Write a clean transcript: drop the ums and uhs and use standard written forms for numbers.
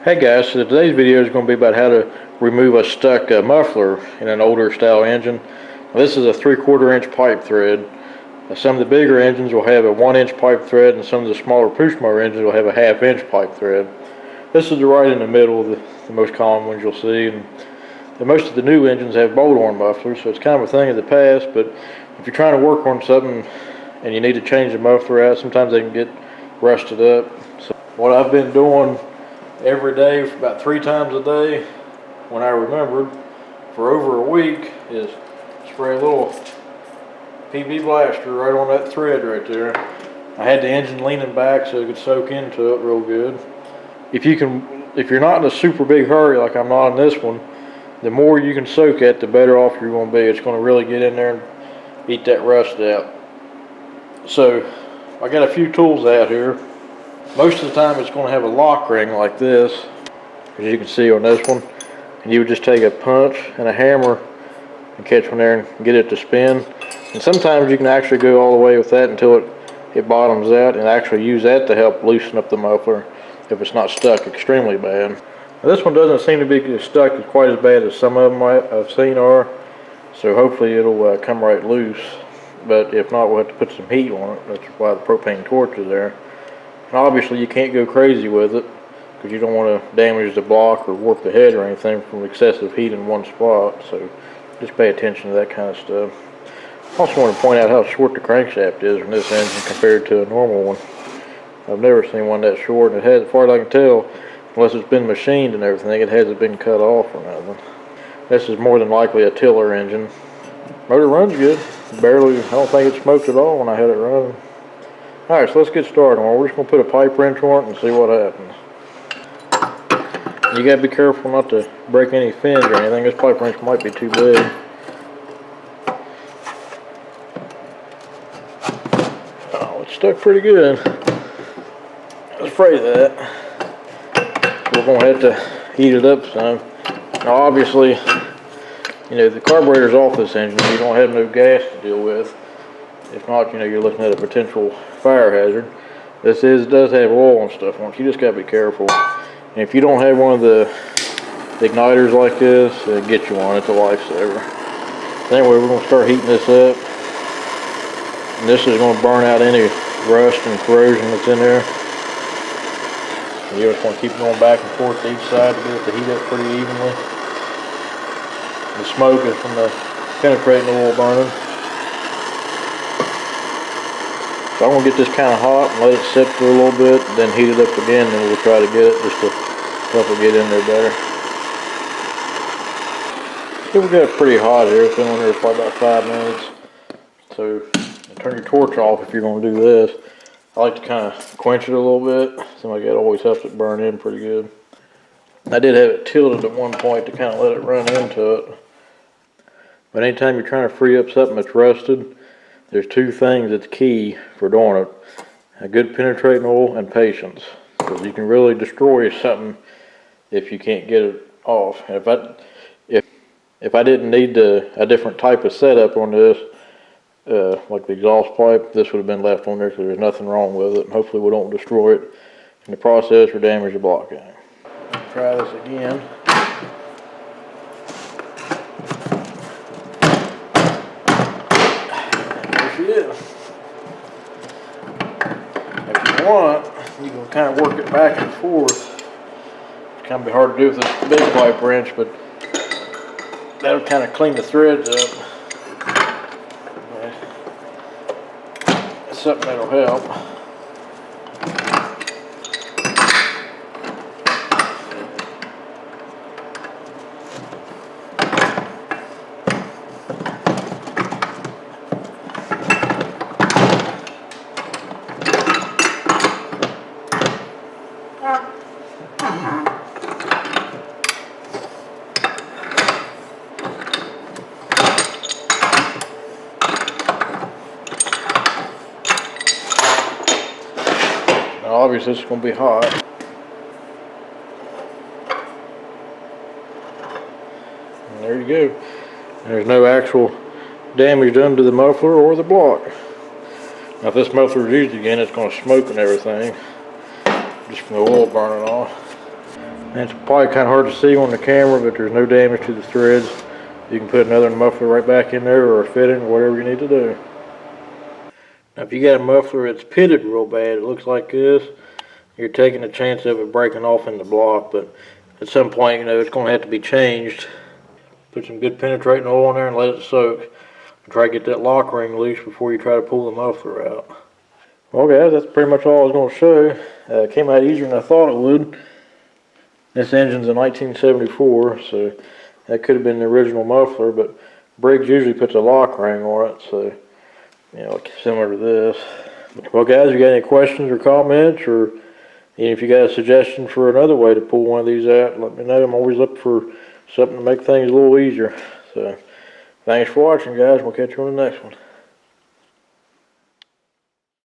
Hey guys, so today's video is going to be about how to remove a stuck muffler in an older style engine. Now, this is a 3/4 inch pipe thread. Some of the bigger engines will have a 1-inch pipe thread, and some of the smaller push mower engines will have a 1/2 inch pipe thread. This is right in the middle, the most common ones you'll see. And most of the new engines have bolt-on mufflers, so it's kind of a thing of the past. But if you're trying to work on something and you need to change the muffler out, sometimes they can get rusted up. So what I've been doing every day for about 3 times a day, when I remembered, for over a week, is spray a little PB blaster right on that thread right there. I had the engine leaning back so it could soak into it real good. If you're not in a super big hurry like I'm not in this one, the more you can soak at, the better off you're going to be. It's going to really get in there and eat that rust out. So I got a few tools out here. Most of the time it's going to have a lock ring like this, as you can see on this one, and you would just take a punch and a hammer and catch one there and get it to spin. And sometimes you can actually go all the way with that until it bottoms out, and actually use that to help loosen up the muffler if it's not stuck extremely bad. Now, this one doesn't seem to be stuck quite as bad as some of them I've seen are, so hopefully it'll come right loose. But if not, we'll have to put some heat on it. That's why the propane torch is there. And obviously you can't go crazy with it, because you don't want to damage the block or warp the head or anything from excessive heat in one spot. So just pay attention to that kind of stuff. I also want to point out how short the crankshaft is in this engine compared to a normal one. I've never seen one that short, and it has, as far as I can tell, unless it's been machined and everything, it hasn't been cut off or nothing. This is more than likely a tiller engine. Motor runs good. Barely, I don't think it smoked at all when I had it running. Alright, so let's get started. We're just going to put a pipe wrench on it and see what happens. You got to be careful not to break any fins or anything. This pipe wrench might be too big. Oh, it's stuck pretty good. I was afraid of that. We're going to have to heat it up some. Now obviously, you know, the carburetor's off this engine, so you don't have no gas to deal with. If not, you know, you're looking at a potential fire hazard. This does have oil and stuff on it. You just got to be careful. And if you don't have one of the igniters like this, get you one. It's a lifesaver. Anyway, we're going to start heating this up. And this is going to burn out any rust and corrosion that's in there. And you just want to keep going back and forth to each side to get it to heat up pretty evenly. The smoke is from the penetrating oil burning. So I'm going to get this kind of hot and let it sit for a little bit, then heat it up again, and we'll try to get it just to help it get in there better. So we got it pretty hot here. It's been on here for about 5 minutes. So turn your torch off if you're going to do this. I like to kind of quench it a little bit. Seems like that always helps it burn in pretty good. I did have it tilted at one point to kind of let it run into it. But anytime you're trying to free up something that's rusted, there's 2 things that's key for doing it. A good penetrating oil and patience. Because you can really destroy something if you can't get it off. And if I didn't need a different type of setup on this, like the exhaust pipe, this would have been left on there because there's nothing wrong with it. And hopefully we don't destroy it in the process or damage the block out. Try this again. There she is. If you want, you can kind of work it back and forth. It's kind of be hard to do with this big pipe wrench, but that'll kind of clean the threads up. It's something that'll help. Obviously, it's going to be hot. And there you go. There's no actual damage done to the muffler or the block. Now, if this muffler is used again, it's going to smoke and everything, just from the oil burning off. And it's probably kind of hard to see on the camera, but there's no damage to the threads. You can put another muffler right back in there, or a fitting, or whatever you need to do. Now if you got a muffler that's pitted real bad, it looks like this, you're taking a chance of it breaking off in the block, but at some point, you know, it's going to have to be changed. Put some good penetrating oil in there and let it soak. Try to get that lock ring loose before you try to pull the muffler out. Well guys, that's pretty much all I was going to show. It came out easier than I thought it would. This engine's a 1974, so that could have been the original muffler, but Briggs usually puts a lock ring on it, so, you know, similar to this. Well guys, if you got any questions or comments, or if you got a suggestion for another way to pull one of these out, let me know. I'm always looking for something to make things a little easier. So, thanks for watching guys, we'll catch you on the next one.